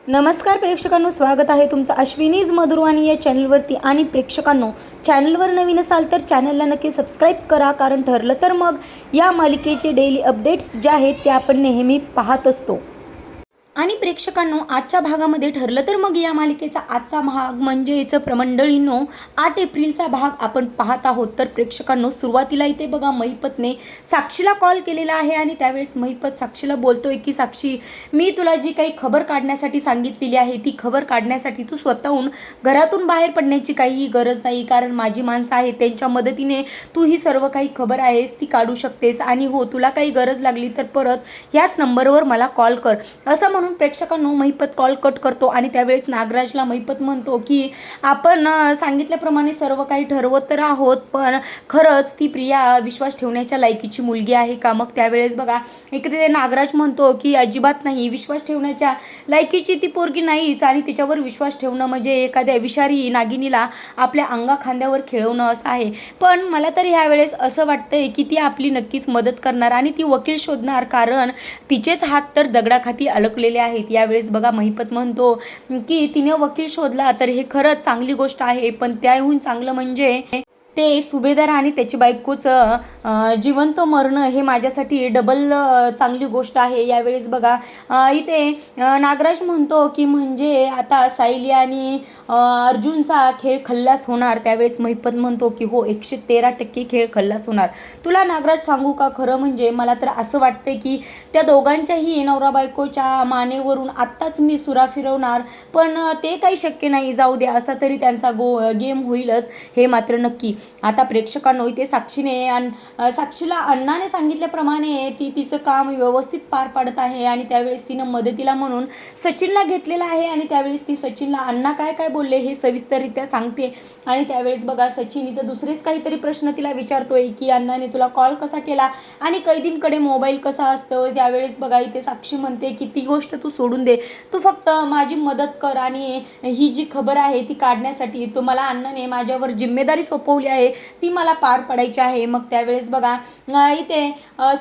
नमस्कार प्रेक्षकांनो, स्वागत आहे तुमचं अश्विनीज मधुरवाणी या चॅनलवरती. आणि प्रेक्षकांनो, चॅनलवर नवीन असाल तर चॅनलला नक्की सबस्क्राईब करा, कारण ठरलं तर मग या मालिकेचे डेली अपडेट्स जे आहेत ते आपण नेहमी पाहत असतो. आणि प्रेक्षकांनो, आजच्या भागामध्ये ठरलं तर मग या मालिकेचा आजचा भाग म्हणजेच प्रमंडळींनो 8 एप्रिलचा भाग आपण पाहत आहोत. तर प्रेक्षकांनो, सुरुवातीला इथे बघा महिपतने साक्षीला कॉल केलेला आहे आणि त्यावेळेस महिपत साक्षीला बोलतोय की साक्षी, मी तुला जी काही खबर काढण्यासाठी सांगितलेली आहे ती खबर काढण्यासाठी तू स्वतःहून घरातून बाहेर पडण्याची काहीही गरज नाही, कारण माझी माणसं आहेत त्यांच्या मदतीने तू ही सर्व काही खबर आहेस ती काढू शकतेस. आणि हो, तुला काही गरज लागली तर परत ह्याच नंबरवर मला कॉल कर, असं म्हणून प्रेक्षकांनो महिपत कॉल कट करतो. आणि त्यावेळेस नागराजला महिपत म्हणतो की आपण सांगितल्याप्रमाणे सर्व काही ठरवत तर आहोत, पण खरंच ती प्रिया विश्वास ठेवण्याच्या लायकीची मुलगी आहे का? मग त्यावेळेस बघा इकडे नागराज म्हणतो की अजिबात नाही, विश्वास ठेवण्याच्या लायकीची ती पोरगी नाहीच, आणि तिच्यावर विश्वास ठेवणं म्हणजे एखाद्या विषारी नागिनीला आपल्या अंगा खांद्यावर खेळवणं असं आहे. पण मला तर ह्यावेळेस असं वाटतंय की ती आपली नक्कीच मदत करणार आणि ती वकील शोधणार, कारण तिचेच हात तर दगडाखाती अडकलेले आहेत. यावेळेस बघा महिपत म्हणतो की तिने वकील शोधला तर हे खरंच चांगली गोष्ट आहे, पण त्याहून चांगलं म्हणजे ते सुभेदार आणि त्याची बायकोचं जिवंत मरणं हे माझ्यासाठी डबल चांगली गोष्ट आहे. यावेळेस बघा इथे नागराज म्हणतो की म्हणजे आता सायली आणि अर्जुनचा खेळ खल्लास होणार. त्यावेळेस महिपत म्हणतो की हो, 113% खेळ खल्लास होणार. तुला नागराज सांगू का, खरं म्हणजे मला तर असं वाटतंय की त्या दोघांच्याही नवरा बायकोच्या मानेवरून आत्ताच मी सुरा फिरवणार, पण ते काही शक्य नाही. जाऊ दे, असा तरी त्यांचा गेम होईलच, हे मात्र नक्की. आता प्रेक्षकांनो, इथे साक्षीला अण्णाने सांगितल्याप्रमाणे ती तिचं काम व्यवस्थित पार पाडत आहे. आणि त्यावेळेस तिनं मदतीला म्हणून सचिनला घेतलेलं आहे. आणि त्यावेळेस ती सचिनला अण्णा काय काय बोलले हे सविस्तररित्या सांगते. आणि त्यावेळेस बघा सचिन इथं दुसरेच काहीतरी प्रश्न तिला विचारतोय की अण्णाने तुला कॉल कसा केला आणि कैदींकडे मोबाईल कसा असतो. त्यावेळेस बघा इथे साक्षी म्हणते की ती गोष्ट तू सोडून दे, तू फक्त माझी मदत कर, आणि ही जी खबर आहे ती काढण्यासाठी तुम्हाला अण्णाने माझ्यावर जिम्मेदारी सोपवली आहे, ती मला पार पडायची आहे. मग त्यावेळेस बघा इथे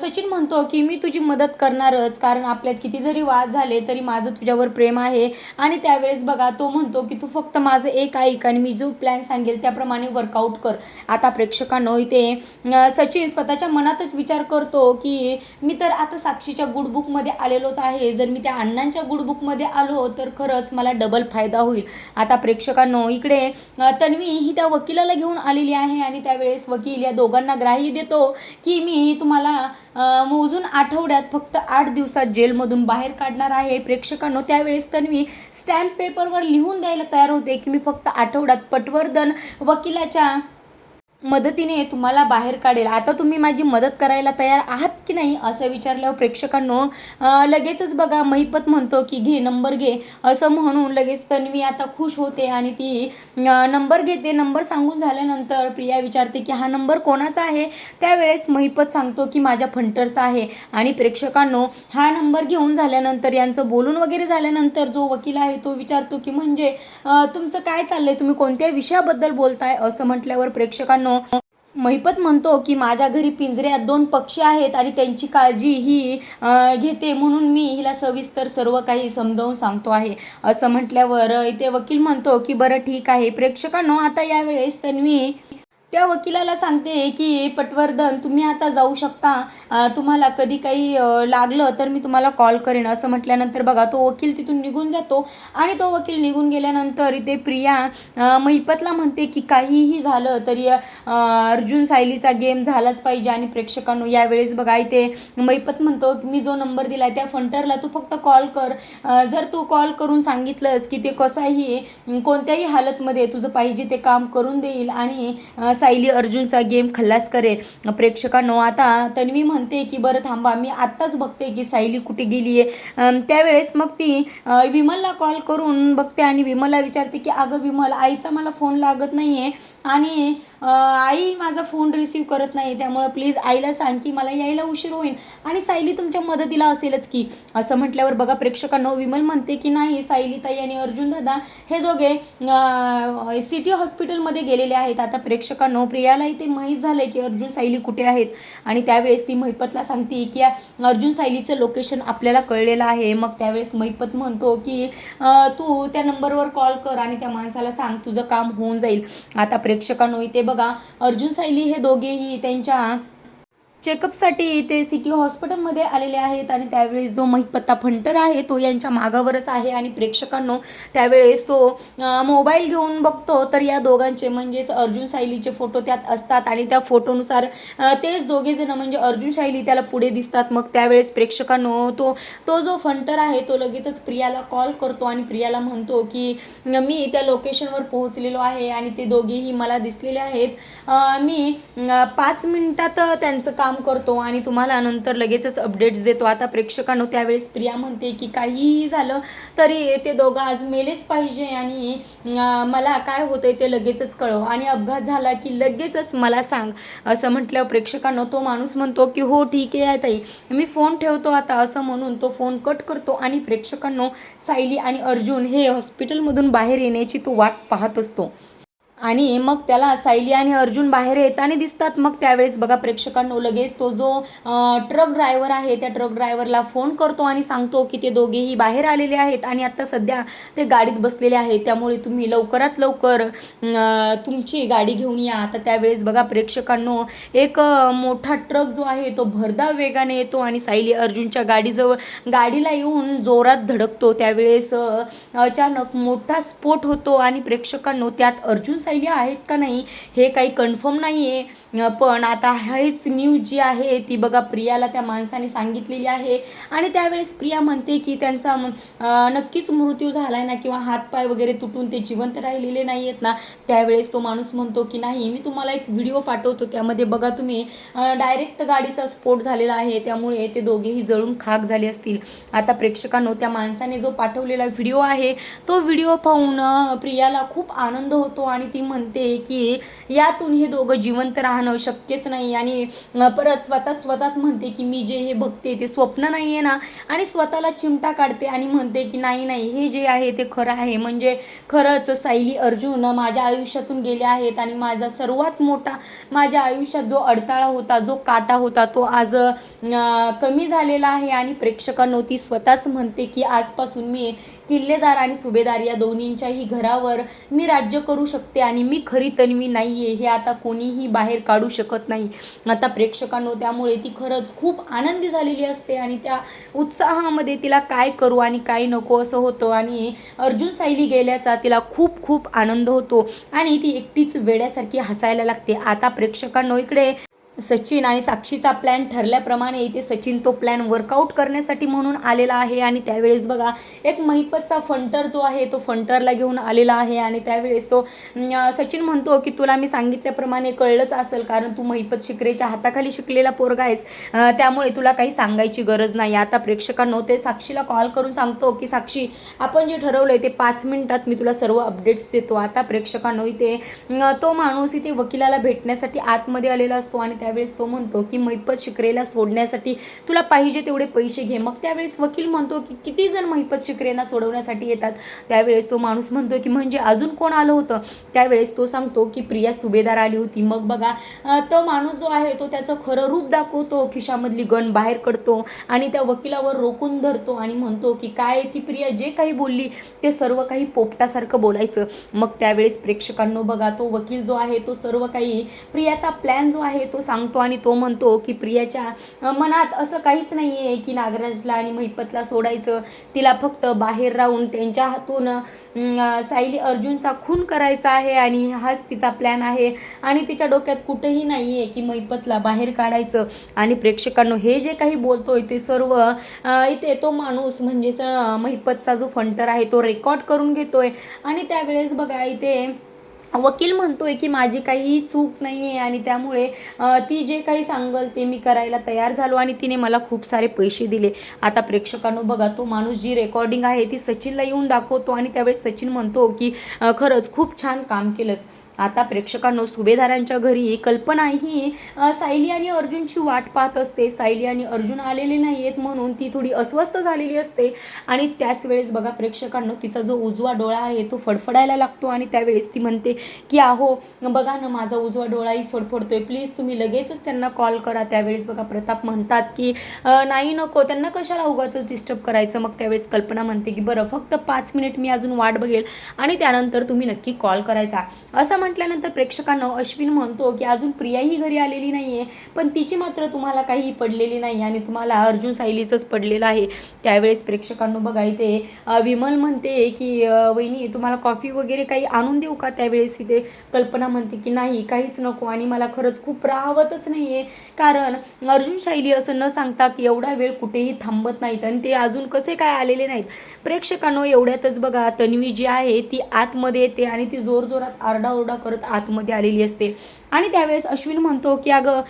सचिन म्हणतो की मी तुझी मदत करणारच, कारण आपल्यात किती जरी वाद झाले तरी माझं तुझ्यावर प्रेम आहे. आणि त्यावेळेस बघा तो म्हणतो की तू फक्त माझं एक ऐक आणि मी जो प्लॅन सांगेल त्याप्रमाणे वर्कआउट कर. आता प्रेक्षकांनो, इथे सचिन स्वतःच्या मनातच विचार करतो की मी तर आता साक्षीच्या गुडबुकमध्ये आलेलोच आहे, जर मी त्या अण्णांच्या गुडबुकमध्ये आलो तर खरंच मला डबल फायदा होईल. आता प्रेक्षकांनो, इकडे तन्वी ही त्या वकिलाला घेऊन आलेली आहे. आणि त्यावेळेस वकील या दोघांना ग्राही देतो की मी तुम्हाला मोजून आठवड्यात फक्त 8 दिवसात जेलमधून बाहेर काढणार आहे. प्रेक्षकांनो, त्यावेळेस तन्वी स्टॅम्प पेपरवर लिहून द्यायला तयार होते की मी फक्त आठवड्यात पटवर्धन वकिलाच्या मदतीने तुम्हाला बाहेर काढेल. आता तुम्ही माझी मदत करायला तयार आहात की नाही, असं विचारल्यावर प्रेक्षकांनो लगेचच बघा महिपत म्हणतो की घे नंबर घे, असं म्हणून लगेच तन्वी आता खुश होते आणि ती नंबर घेते. नंबर सांगून झाल्यानंतर प्रिया विचारते की हा नंबर कोणाचा आहे. त्यावेळेस महिपत सांगतो की माझ्या फंटरचा आहे. आणि प्रेक्षकांनो, हा नंबर घेऊन झाल्यानंतर यांचं बोलून वगैरे झाल्यानंतर जो वकील आहे तो विचारतो की म्हणजे तुमचं काय चाललंय, तुम्ही कोणत्या विषयाबद्दल बोलताय, असं म्हटल्यावर प्रेक्षकांनो महिपत म्हणतो की माझ्या घरी पिंजऱ्यात 2 पक्षी आहेत आणि त्यांची काळजी ही घेते, म्हणून मी हिला सविस्तर सर्व काही समजावून सांगतो आहे, असं म्हटल्यावर इथे वकील म्हणतो की बरं ठीक आहे. प्रेक्षकांनो, आता यावेळेस तन्वी त्या वकिलाला सांगते की पटवर्धन तुम्ही आता जाऊ शकता, तुम्हाला कधी काही लागलं तर मी तुम्हाला कॉल करेन, असं म्हटल्यानंतर बघा तो वकील तिथून निघून जातो. आणि तो वकील निघून गेल्यानंतर इथे प्रिया महिपतला म्हणते की काहीही झालं तरी अर्जुन सायलीचा गेम झालाच पाहिजे. आणि प्रेक्षकांनो, यावेळेस बघा इथे महिपत म्हणतो मी जो नंबर दिला त्या फंटरला तू फक्त कॉल कर, जर तू कॉल करून सांगितलंस की ते कसाही कोणत्याही हालतमध्ये तुझं पाहिजे ते काम करून देईल आणि सायली अर्जुनचा गेम खल्लास करेल. प्रेक्षकांनो, आता तन्वी म्हणते की बरं थांबा, मी आत्ताच बघते की सायली कुठे गेली आहे. त्यावेळेस मग ती विमलला कॉल करून बघते आणि विमलला विचारते की अगं विमल, आईचा मला फोन लागत नाही आहे आणि आई माझा फोन रिसीव्ह करत नाही, त्यामुळे प्लीज आईला सांग की मला यायला उशीर होईल आणि सायली तुमच्या मदतीला असेलच की, असं म्हटल्यावर बघा प्रेक्षकांनो विमल म्हणते की नाही, सायली ताई आणि अर्जुन दादा हे दोघे सिटी हॉस्पिटलमध्ये गेलेले आहेत. आता प्रेक्षकांनो प्रेक्षकांनो प्रियाला इथे माहीत झालं की अर्जुन सायली कुठे आहेत आणि त्यावेळेस ती महिपतला सांगते की अर्जुन सायलीचं लोकेशन आपल्याला कळलेलं आहे. मग त्यावेळेस महिपत म्हणतो की तू त्या नंबरवर कॉल कर आणि त्या माणसाला सांग तुझं काम होऊन जाईल. आता प्रेक्षकांनो इथे बघा अर्जुन सायली हे दोघेही त्यांच्या चेकअपसाठी ते सिटी हॉस्पिटलमध्ये आलेले आहेत आणि त्यावेळेस जो महिपत्ता फंटर आहे तो यांच्या मागावरच आहे आणि प्रेक्षकांनो त्यावेळेस तो मोबाईल घेऊन बघतो तर या दोघांचे म्हणजेच अर्जुन सायलीचे फोटो त्यात असतात आणि त्या फोटोनुसार तेच दोघे जण म्हणजे अर्जुन सायली त्याला पुढे दिसतात. मग त्यावेळेस प्रेक्षकांनो तो जो फंटर आहे तो लगेचच प्रियाला कॉल करतो आणि प्रियाला म्हणतो की मी त्या लोकेशनवर पोहोचलेलो आहे आणि ते दोघेही मला दिसलेले आहेत. मी 5 मिनिटात त्यांचं काम करतो आणि तुम्हाला नंतर लगेचच अपडेट्स देतो. आता प्रेक्षकांनो त्यावेळेस प्रिया म्हणते की काहीही झालं तरी ते दोघं आज मेलेच पाहिजे आणि मला काय होतंय ते लगेचच कळव आणि अपघात झाला की लगेचच मला सांग असं म्हटल्यावर प्रेक्षकांनो तो माणूस म्हणतो की हो ठीक आहे ताई मी फोन ठेवतो आता असं म्हणून तो फोन कट करतो आणि प्रेक्षकांनो सायली आणि अर्जुन हे हॉस्पिटलमधून बाहेर येण्याची तो वाट पाहत असतो आणि मग त्याला सायली आणि अर्जुन बाहेर येताना दिसतात. मग त्यावेळेस बघा प्रेक्षकांनो लगेच तो जो ट्रक ड्रायव्हर आहे त्या ट्रक ड्रायव्हरला फोन करतो आणि सांगतो की ते दोघेही बाहेर आलेले आहेत आणि आता सध्या ते गाडीत बसलेले आहेत त्यामुळे तुम्ही लवकरात लवकर तुमची गाडी घेऊन या. आता त्यावेळेस बघा प्रेक्षकांनो एक मोठा ट्रक जो आहे तो भरधाव वेगाने येतो आणि सायली अर्जुनच्या गाडीला येऊन जोरात धडकतो. त्यावेळेस अचानक मोठा स्फोट होतो आणि प्रेक्षकांनो त्यात अर्जुन सायली आहेत का नाही हे काही कन्फर्म नाही आहे पण आता हेच न्यूज जी आहे ती बघा प्रियाला त्या माणसाने सांगितलेली आहे आणि त्यावेळेस प्रिया म्हणते की त्यांचा नक्कीच मृत्यू झालाय ना किंवा हातपाय वगैरे तुटून ते जिवंत राहिलेले नाही आहेत ना. त्यावेळेस तो माणूस म्हणतो की नाही मी तुम्हाला एक व्हिडिओ पाठवतो त्यामध्ये बघा तुम्ही डायरेक्ट गाडीचा स्फोट झालेला आहे त्यामुळे ते दोघेही जळून खाक झाले असतील. आता प्रेक्षकांनो त्या माणसाने जो पाठवलेला व्हिडिओ आहे तो व्हिडिओ पाहून प्रियाला खूप आनंद होतो आणि ती म्हणते की यातून हे दोघं जिवंत राहणं शक्यच नाही आणि परत स्वतःच म्हणते की मी जे हे बघते ते स्वप्न नाही आहे ना आणि स्वतःला चिमटा काढते आणि म्हणते की नाही हे जे आहे ते खरं आहे म्हणजे खरंच सायली अर्जुन माझ्या आयुष्यातून गेले आहेत आणि माझा सर्वात मोठा माझ्या आयुष्यात जो अडथळा होता जो काटा होता तो आज कमी झालेला आहे. आणि प्रेक्षकांनो ती स्वतःच म्हणते की आजपासून मी किल्लेदार आणि सुभेदार या दोन्हींच्याही घरावर मी राज्य करू शकते आणि मी खरी तन्वी नाहीये हे आता कोणीही बाहेर काढू शकत नाही. आता प्रेक्षकांनो त्यामुळे ती खरंच खूप आनंदी झालेली असते आणि त्या उत्साहामध्ये तिला काय करू आणि काय नको असं होतं आणि अर्जुन सायली गेल्याचा तिला खूप खूप आनंद होतो आणि ती एकटीच वेड्यासारखी हसायला लागते. आता प्रेक्षकांनो इकडे सचिन आणि साक्षीचा प्लॅन ठरल्याप्रमाणे इथे सचिन तो प्लॅन वर्कआउट करण्यासाठी म्हणून आलेला आहे आणि त्यावेळेस बघा एक महिपतचा फंटर जो आहे तो फंटरला घेऊन आलेला आहे आणि त्यावेळेस तो सचिन म्हणतो की तुला मी सांगितल्याप्रमाणे कळलंच असेल कारण तू महिपत शिकरेच्या हाताखाली शिकलेला पोरगा आहेस त्यामुळे तुला काही सांगायची गरज नाही. आता प्रेक्षकांनो ते साक्षीला कॉल करून सांगतो की साक्षी आपण जे ठरवलंय ते 5 मिनिटात मी तुला सर्व अपडेट्स देतो. आता प्रेक्षकांनो इथे तो माणूस इथे वकिलाला भेटण्यासाठी आतमध्ये आलेला असतो आणि त्यावेळेस तो म्हणतो की महिपत शिकरेला सोडण्यासाठी तुला पाहिजे तेवढे पैसे घे. मग त्यावेळेस वकील म्हणतो की किती जण महिपत शिकरेंना सोडवण्यासाठी येतात. त्यावेळेस तो माणूस म्हणतो की म्हणजे अजून कोण आलं होतं. त्यावेळेस तो सांगतो की प्रिया सुभेदार आली होती. मग बघा तो माणूस जो आहे तो त्याचं खरं रूप दाखवतो, खिशामधली गन बाहेर काढतो आणि त्या वकिलावर रोखून धरतो आणि म्हणतो की काय ती प्रिया जे काही बोलली ते सर्व काही पोपटासारखं बोलायचं. मग त्यावेळेस प्रेक्षकांनो बघा तो वकील जो आहे तो सर्व काही प्रियाचा प्लॅन जो आहे तो सांगतो आणि तो म्हणतो की प्रियाच्या मनात असं काहीच नाही आहे की नागराजला आणि महिपतला सोडायचं. तिला फक्त बाहेर राहून त्यांच्या हातून सायली अर्जुनचा खून करायचा आहे आणि हाच तिचा प्लॅन आहे आणि तिच्या डोक्यात कुठेही नाही आहे की महिपतला बाहेर काढायचं. आणि प्रेक्षकांनो हे जे काही बोलतोय ते सर्व इथे तो माणूस म्हणजेच महिपतचा जो फंटर आहे तो रेकॉर्ड करून घेतोय आणि त्यावेळेस बघा इथे वकील म्हणतोय की माझी काही चूक नाही आहे आणि त्यामुळे ती जे काही सांगल ते मी करायला तयार झालो आणि तिने मला खूप सारे पैसे दिले. आता प्रेक्षकांनो बघा तो माणूस जी रेकॉर्डिंग आहे ती सचिनला येऊन दाखवतो आणि त्यावेळेस सचिन म्हणतो की खरंच खूप छान काम केलंस. आता प्रेक्षकांनो, सुभेदारांच्या घरी कल्पना ही सायली आणि अर्जुनची वाट पाहत असते. सायली आणि अर्जुन आलेले नाही आहेत म्हणून ती थोडी अस्वस्थ झालेली असते आणि त्याच वेळेस बघा प्रेक्षकांनो, तिचा जो उजवा डोळा आहे तो फडफडायला लागतो आणि त्यावेळेस ती म्हणते की अहो बघा ना, माझा उजवा डोळाही फडफडतोय, प्लीज तुम्ही लगेचच त्यांना कॉल करा. त्यावेळेस बघा प्रताप म्हणतात की नाही नको, त्यांना कशाला उगाचच डिस्टर्ब करायचं. मग त्यावेळेस कल्पना म्हणते की बरं फक्त 5 मिनिट मी अजून वाट बघेल आणि त्यानंतर तुम्ही नक्की कॉल करायचा. असं म्हटल्यानंतर प्रेक्षकांनो, अश्विन म्हणतो की अजून प्रियाही घरी आलेली नाहीये, पण तिची मात्र तुम्हाला काही पडलेली नाही आणि तुम्हाला अर्जुन सायलीचंच पडलेलं आहे. त्यावेळेस प्रेक्षकांनो बघा इथे विमल म्हणते की वहिनी तुम्हाला कॉफी वगैरे काही आणून देऊ का. त्यावेळेस इथे कल्पना म्हणते की नाही, काहीच नको आणि मला खरंच खूप राहवतच नाहीये, कारण अर्जुन सायली असं न सांगता की एवढा वेळ कुठेही थांबत नाहीत आणि ते अजून कसे काय आलेले नाहीत. प्रेक्षकांनो, एवढ्यातच बघा तन्वी जी आहे ती आतमध्ये येते आणि ती जोरजोरात आरडाओरडा करत आतमध्ये आलेली असते आणि त्यावेळेस अश्विन म्हणतो की अगं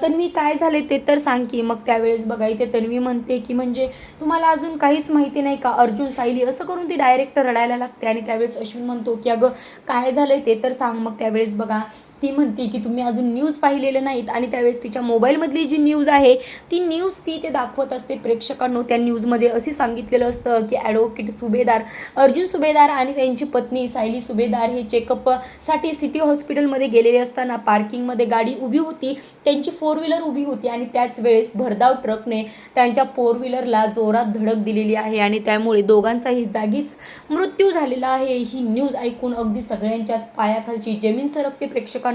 तन्वी काय झाले ते तर सांग की. मग त्यावेळेस बघा इथे तन्वी म्हणते की म्हणजे तुम्हाला अजून काहीच माहिती नाही का अर्जुन सायली, असं करून ती डायरेक्ट रडायला लागते आणि त्यावेळेस अश्विन म्हणतो की अगं काय झालंय ते तर सांग. मग त्यावेळेस बघा ती म्हणते की तुम्ही अजून न्यूज पाहिलेले नाहीत आणि त्यावेळेस तिच्या मोबाईलमधली जी न्यूज आहे ती न्यूज ती ते दाखवत असते. प्रेक्षकांनो, त्या न्यूजमध्ये असे सांगितलेलं असतं की ॲडव्होकेट सुभेदार अर्जुन सुभेदार आणि त्यांची पत्नी सायली सुभेदार हे चेकअपसाठी सिटी हॉस्पिटलमध्ये गेलेले असताना पार्किंगमध्ये गाडी उभी होती, त्यांची 4 व्हीलर उभी होती आणि त्याच वेळेस भरधाव ट्रकने त्यांच्या 4 व्हीलरला जोरात धडक दिलेली आहे आणि त्यामुळे दोघांचाही जागीच मृत्यू झालेला आहे. ही न्यूज ऐकून अगदी सगळ्यांच्याच पायाखालची जमीन सरकते प्रेक्षकांनो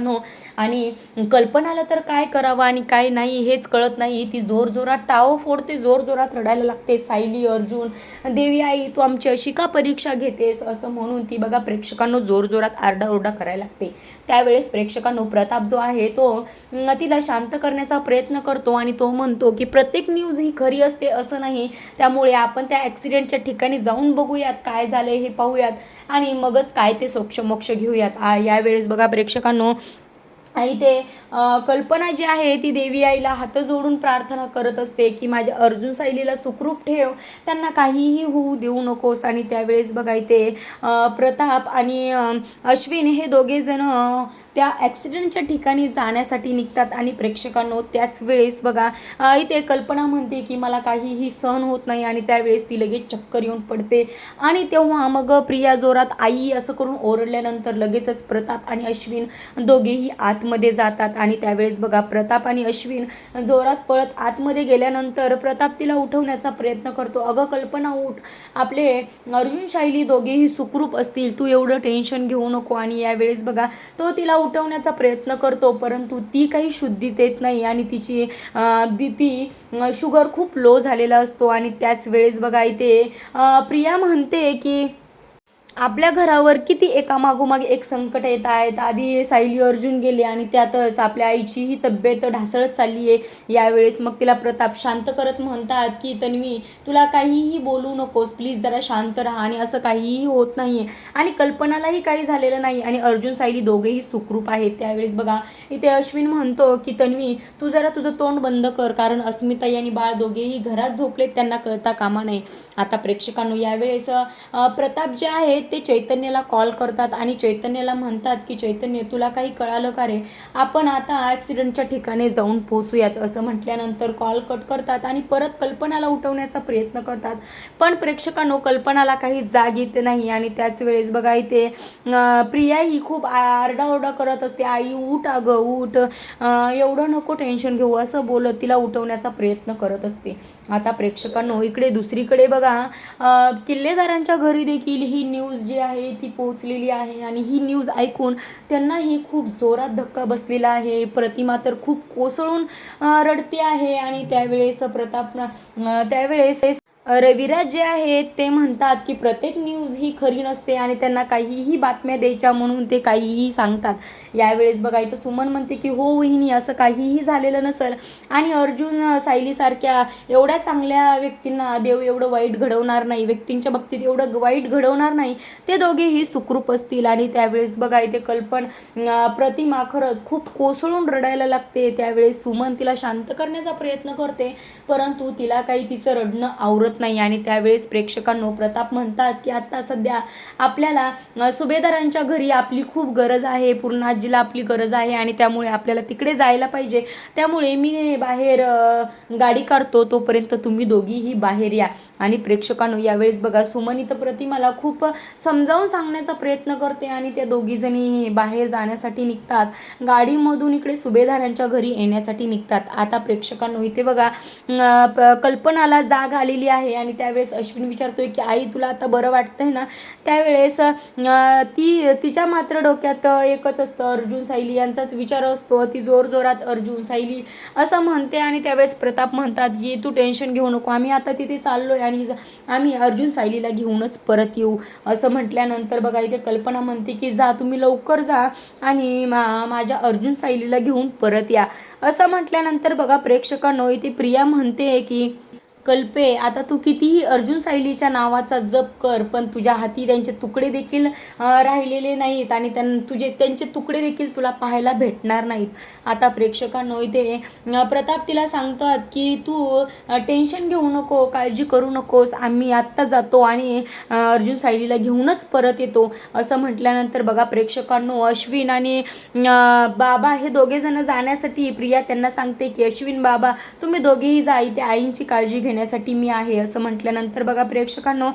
आणि कल्पनाला तर काय करावं आणि काय नाही हेच कळत नाही. ती जोरजोरात टाव फोडते, जोरजोरात रडायला लागते. सायली, अर्जुन, देवी आई तू आमची अशी का परीक्षा घेतेस असं म्हणून ती बघा प्रेक्षकांनो जोरजोरात आरडाओरडा करायला लागते. त्यावेळेस प्रेक्षकांनो, प्रताप जो आहे तो तिला शांत करण्याचा प्रयत्न करतो आणि तो म्हणतो की प्रत्येक न्यूज ही खरी असते असं नाही, त्यामुळे आपण त्या ॲक्सिडेंटच्या ठिकाणी जाऊन बघूयात काय झालंय हे पाहूयात आणि मगच काय ते मोक्ष घेऊयात. यावेळेस बघा प्रेक्षकांनो, इथे कल्पना जी आहे ती देवी आईला हात जोडून प्रार्थना करत असते की माझ्या अर्जुन सायलीला सुखरूप ठेव, त्यांना काहीही होऊ देऊ नकोस. आणि त्यावेळेस बघा इथे प्रताप आणि अश्विन हे दोघे जण त्या ॲक्सिडेंटच्या ठिकाणी जाण्यासाठी निघतात आणि प्रेक्षकांनो, त्याच वेळेस बघा इथे कल्पना म्हणते की मला काहीही सहन होत नाही आणि त्यावेळेस ती लगेच चक्कर येऊन पडते आणि तेव्हा मग प्रिया जोरात आई असं करून ओरडल्यानंतर लगेचच प्रताप आणि अश्विन दोघेही आतमध्ये जातात आणि त्यावेळेस बघा प्रताप आणि अश्विन जोरात पळत आतमध्ये गेल्यानंतर प्रताप तिला उठवण्याचा प्रयत्न करतो. अगं कल्पना उठ, आपले अर्जुन सायली दोघेही सुखरूप असतील, तू एवढं टेन्शन घेऊ नको. आणि यावेळेस बघा तो तिला उठवण्याचा प्रयत्न करतो, परंतु ती काही शुद्धीत येत नाही आणि तिची BP शुगर खूप लो झालेला असतो. आणि त्याच वेळेस बघा इथे प्रिया म्हणते की आपल्या घरावर किती एकामागोमाग एक संकट येत आहेत. आधी सायली अर्जुन गेले आणि त्यातच आपल्या आईचीही तब्येत ढासळत चालली आहे. यावेळेस मग तिला प्रताप शांत करत म्हणतात की तन्वी तुला काहीही बोलू नकोस, प्लीज जरा शांत राहा आणि असं काहीही होत नाहीये आणि कल्पनालाही काही झालेलं नाही आणि अर्जुन सायली दोघेही सुखरूप आहेत. त्यावेळेस बघा इथे अश्विन म्हणतो की तन्वी तू जरा तुझं तोंड बंद कर, कारण अस्मिताई आणि बाळ दोघेही घरात झोपलेत, त्यांना कळता कामा नये. आता प्रेक्षकांनो, यावेळेस प्रताप जे आहे ते चैतन्याला कॉल करतात आणि चैतन्याला म्हणतात की चैतन्य तुला काही कळालं का रे, आपण आता ॲक्सिडेंटच्या ठिकाणी जाऊन पोहोचूयात. असं म्हटल्यानंतर कॉल कट करतात आणि परत कल्पनाला उठवण्याचा प्रयत्न करतात, पण प्रेक्षकांनो कल्पनाला काही जाग येत नाही. आणि त्याच वेळेस बघा इथे प्रिया ही खूप आरडाओरडा करत असते, आई उठ अगं उठ, एवढं नको टेन्शन घेऊ असं बोलत तिला उठवण्याचा प्रयत्न करत असते. आता प्रेक्षकांनो इकडे दुसरीकडे बघा किल्लेदारांच्या घरी देखील ही न्यूज जी आहे ती पोहोचलेली आहे आणि ही न्यूज ऐकून त्यांनाही खूप जोरात धक्का बसलेला आहे. प्रतिमा तर खूप कोसळून रडते आहे आणि त्यावेळेस त्यावेळेस रविराज जे आहेत ते म्हणतात की प्रत्येक न्यूज ही खरी नसते आणि त्यांना काहीही बातम्या द्यायच्या म्हणून ते काहीही सांगतात. यावेळेस बघा इथं सुमन म्हणते की हो वहिनी असं काहीही झालेलं नसेल आणि अर्जुन सायलीसारख्या एवढ्या चांगल्या व्यक्तींना देव एवढं वाईट घडवणार नाही, व्यक्तींच्या बाबतीत एवढं वाईट घडवणार नाही, ते दोघेही सुखरूप असतील. आणि त्यावेळेस बघा इथे प्रतिमा खरंच खूप कोसळून रडायला लागते. त्यावेळेस सुमन तिला शांत करण्याचा प्रयत्न करते, परंतु तिला काही तिचं रडणं आवरत आवडत नाही. आणि त्यावेळेस प्रेक्षकांनो प्रताप म्हणतात की आता सध्या आपल्याला सुभेदारांच्या घरी आपली खूप गरज आहे, पूर्णाजीला आपली गरज आहे आणि त्यामुळे आपल्याला तिकडे जायला पाहिजे. त्यामुळे मी बाहेर गाडी काढतो, तोपर्यंत तुम्ही दोघीही बाहेर या. आणि प्रेक्षकांनो यावेळेस बघा सुमन इथं प्रतिमाला खूप समजावून सांगण्याचा प्रयत्न करते आणि त्या दोघी जणी बाहेर जाण्यासाठी निघतात, गाडीमधून इकडे सुभेदारांच्या घरी येण्यासाठी निघतात. आता प्रेक्षकांनो इथे बघा कल्पनाला जाग आलेली आहे आणि त्यावेळेस अश्विन विचारतोय की आई तुला आता बरं वाटतंय ना. त्यावेळेस तिच्या मात्र डोक्यात एकच असतं, अर्जुन सायली यांचाच विचार असतो. ती जोरजोरात अर्जुन सायली असं म्हणते आणि त्यावेळेस प्रताप म्हणतात की तू टेन्शन घेऊ नको, आम्ही आता तिथे चाललोय आणि आम्ही अर्जुन सायलीला घेऊनच परत येऊ. असं म्हटल्यानंतर बघा इथे कल्पना म्हणते की जा तुम्ही लवकर जा आणि माझ्या अर्जुन सायलीला घेऊन परत या. असं म्हटल्यानंतर बघा प्रेक्षकांनो इथे प्रिया म्हणते की कल्पे आता तू कितीही अर्जुन सायलीच्या नावाचा जप कर, पण तुझ्या हाती त्यांचे तुकडे देखील राहिलेले नाहीत आणि त्यांचे तुकडे देखील तुला पाहायला भेटणार नाहीत. आता प्रेक्षकांनो इथे प्रताप तिला सांगतात की तू टेन्शन घेऊ नको, काळजी करू नकोस, आम्ही आत्ता जातो आणि अर्जुन सायलीला घेऊनच परत येतो. असं म्हटल्यानंतर बघा प्रेक्षकांनो अश्विन आणि बाबा हे दोघे जण जाण्यासाठी प्रिया त्यांना सांगते की अश्विन बाबा तुम्ही दोघेही जा, इथे आईंची काळजी घेण्यासाठी मी आहे. असं म्हटल्यानंतर बघा प्रेक्षकांनो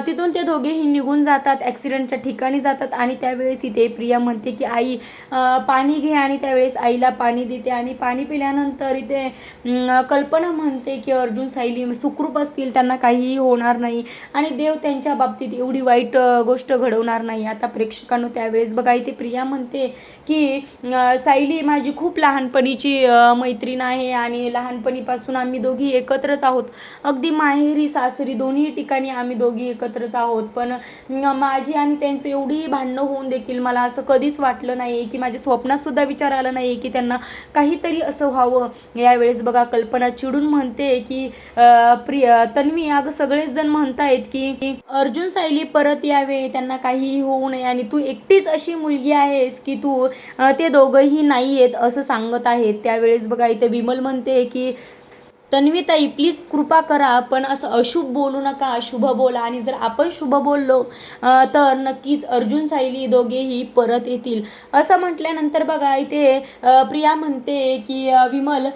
तिथून ते दोघेही निघून जातात, ॲक्सिडेंटच्या ठिकाणी जातात आणि त्यावेळेस इथे प्रिया म्हणते की आई पाणी घे आणि त्यावेळेस आईला पाणी देते आणि पाणी पिल्यानंतर इथे कल्पना म्हणते की अर्जुन सायली सुखरूप असतील, त्यांना काहीही होणार नाही आणि देव त्यांच्या बाबतीत एवढी वाईट गोष्ट घडवणार नाही. आता प्रेक्षकांनो त्यावेळेस बघा इथे प्रिया म्हणते की सायली माझी खूप लहानपणीची मैत्रीण आहे आणि लहानपणीपासून आम्ही दोघी एकत्रच आहोत, अगदी माहेरी सासरी दोन्ही ठिकाणी आम्ही दोघी एकत्रच आहोत. पण माझी आणि त्यांचं एवढी भांडणं होऊन देखील मला असं कधीच वाटलं नाही की माझ्या स्वप्नात सुद्धा विचार आला नाही की त्यांना काहीतरी असं व्हावं. यावेळेस बघा कल्पना चिडून म्हणते की तन्वी अगं सगळेच जण म्हणतायत की अर्जुन सायली परत यावे, त्यांना काहीही होऊ नये आणि तू एकटीच अशी मुलगी आहेस की तू ते दोघंही नाही आहेत असं सांगत आहेत. त्यावेळेस बघा इथे विमल म्हणते की तन्वीताई प्लीज कृपा करा, पण असं अशुभ बोलू नका, शुभ बोला आणि जर आपण शुभ बोललो तर नक्कीच अर्जुन सायली दोघेही परत येतील. असं म्हटल्यानंतर बघा इथे प्रिया म्हणते की विमल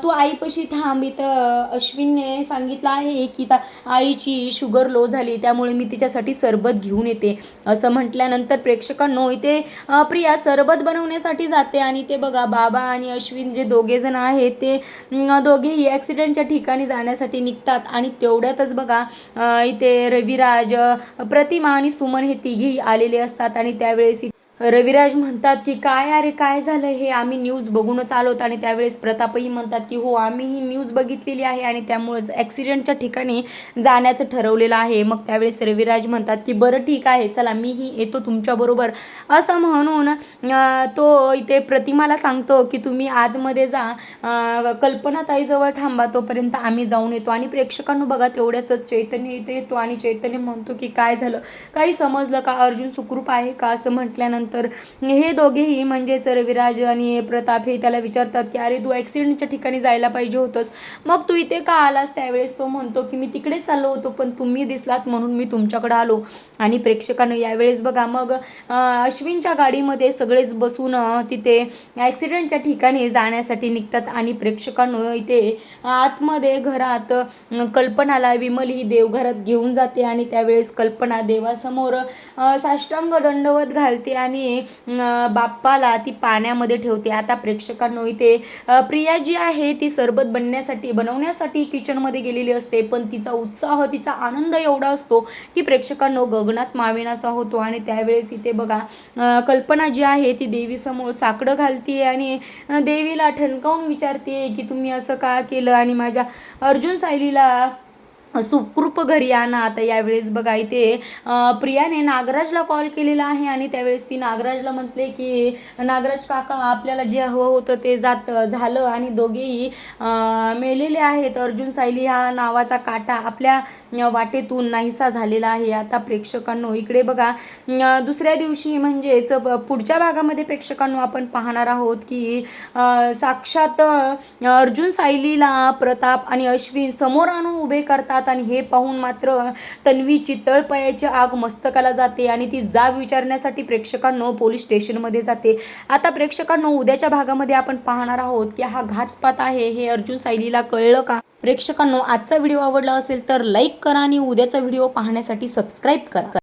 तू आईपाशी थांब, इथं अश्विनने सांगितलं आहे की आईची शुगर लो झाली त्यामुळे मी तिच्यासाठी सरबत घेऊन येते. असं म्हटल्यानंतर प्रेक्षकांनो इथे प्रिया सरबत बनवण्यासाठी जाते आणि ते बघा बाबा आणि अश्विन जे दोघे जण आहेत ते दोघेही ॲक्सिडेंटच्या ठिकाणी जाण्यासाठी निघतात आणि तेवढ्यातच बघा इथे रविराज, प्रतिमा आणि सुमन हे तिघेही आलेले असतात आणि त्यावेळेस रविराज म्हणतात की काय अरे काय झालं, हे आम्ही न्यूज बघूनच आलोत. आणि त्यावेळेस प्रतापही म्हणतात की हो आम्ही ही न्यूज बघितलेली आहे आणि त्यामुळेच ॲक्सिडेंटच्या ठिकाणी जाण्याचं ठरवलेलं आहे. मग त्यावेळेस रविराज म्हणतात की बरं ठीक आहे चला मीही येतो तुमच्याबरोबर. असं म्हणून तो इथे प्रतिमाला सांगतो की तुम्ही आतमध्ये जा, कल्पनाताईजवळ थांबा, तोपर्यंत आम्ही जाऊन येतो. आणि प्रेक्षकांनो बघा तेवढ्यातच चैतन्य इथे येतो आणि चैतन्य म्हणतो की काय झालं, काही समजलं का, अर्जुन सुखरूप आहे का. असं म्हटल्यानंतर हे दोघेही म्हणजेच रविराज आणि प्रताप हे त्याला विचारतात की अरे तू ॲक्सिडेंटच्या ठिकाणी जायला पाहिजे होतंस, मग तू इथे का आलास. त्यावेळेस तो म्हणतो की मी तिकडे चाललो होतो पण तुम्ही दिसलात म्हणून मी तुमच्याकडे आलो. आणि प्रेक्षकांनो यावेळेस बघा मग अश्विनच्या गाडीमध्ये सगळेच बसून तिथे ॲक्सिडेंटच्या ठिकाणी जाण्यासाठी निघतात. आणि प्रेक्षकांनो इथे आतमध्ये घरात कल्पनाला विमल ही देवघरात घेऊन जाते आणि त्यावेळेस कल्पना देवासमोर साष्टांग दंडवत घालते आणि बाप्पाला ती पाण्यामध्ये ठेवते. आता प्रेक्षकांनो इथे प्रिया जी आहे ती सरबत बनवण्यासाठी किचनमध्ये गेलेली असते, पण तिचा उत्साह तिचा आनंद एवढा असतो की प्रेक्षकांनो गगनात मावेनासा होतो. आणि त्यावेळेस इथे बघा कल्पना जी आहे ती देवीसमोर साकडं घालते आणि देवीला ठणकावून विचारते की तुम्ही असं का केलं आणि माझ्या अर्जुन सायलीला सुखरूप घरी आणा. आता यावेळेस बघा इथे प्रियाने नागराजला कॉल केलेला आहे आणि त्यावेळेस ती नागराजला म्हटले की नागराज काका आपल्याला जे हवं होतं ते झालं आणि दोघेही मेलेले आहेत. अर्जुन सायली हा नावाचा काटा आपल्या वाटेतून नाहीसा झालेला आहे. आता प्रेक्षकांनो इकडे बघा दुसऱ्या दिवशी म्हणजेच पुढच्या भागामध्ये प्रेक्षकांनो आपण पाहणार आहोत की साक्षात अर्जुन सायलीला प्रताप आणि अश्विन समोर आणून उभे करतात असतात आणि हे पाहून मात्र तन्वीची तळपायाची आग मस्तकाला जाते आणि ती जाब विचारण्यासाठी प्रेक्षकांनो पोलीस स्टेशनमध्ये जाते. आता प्रेक्षकांनो उद्याच्या भागामध्ये आपण पाहणार आहोत की हा घातपात आहे हे अर्जुन सायलीला कळलं का. प्रेक्षकांनो आजचा व्हिडिओ आवडला असेल तर लाईक करा आणि उद्याचा व्हिडिओ पाहण्यासाठी सबस्क्राईब करा.